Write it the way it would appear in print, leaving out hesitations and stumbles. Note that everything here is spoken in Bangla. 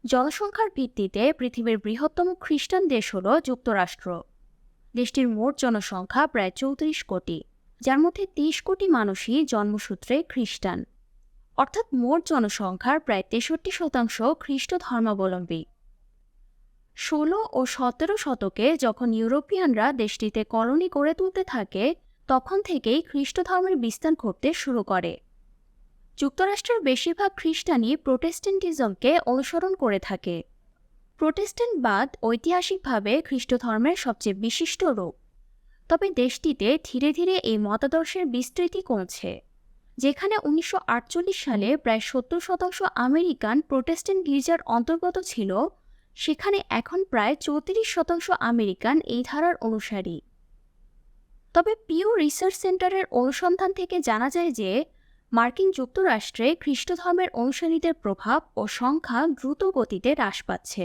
জনসংখ্যার ভিত্তিতে পৃথিবীর বৃহত্তম খ্রিস্টান দেশ হল যুক্তরাষ্ট্র। দেশটির মোট জনসংখ্যা প্রায় ৩৪ কোটি, যার মধ্যে ৩০ কোটি মানুষই জন্মসূত্রে খ্রিস্টান। অর্থাৎ মোট জনসংখ্যার প্রায় ৬৩% খ্রিস্ট ধর্মাবলম্বী। ১৬ ও ১৭ শতকে যখন ইউরোপিয়ানরা দেশটিতে কলোনি গড়ে তুলতে থাকে, তখন থেকেই খ্রিস্ট ধর্মের বিস্তার ঘটতে শুরু করে। যুক্তরাষ্ট্রের বেশিরভাগ খ্রিস্টানই প্রোটেস্ট্যান্টিজমকে অনুসরণ করে থাকে। প্রোটেস্ট্যান্টবাদ ঐতিহাসিকভাবে খ্রিস্ট ধর্মের সবচেয়ে বিশিষ্ট রূপ। তবে দেশটিতে ধীরে ধীরে এই মতাদর্শের বিস্তৃতি কমছে। যেখানে ১৯৪৮ সালে প্রায় ৭০% আমেরিকান প্রোটেস্ট্যান্ট গির্জার অন্তর্গত ছিল, সেখানে এখন প্রায় ৩৪% আমেরিকান এই ধারার অনুসারী। তবে পিউ রিসার্চ সেন্টারের অনুসন্ধান থেকে জানা যায় যে মার্কিন যুক্তরাষ্ট্রে খ্রিস্ট ধর্মের অনুসারীদের প্রভাব ও সংখ্যা দ্রুত গতিতে হ্রাস পাচ্ছে।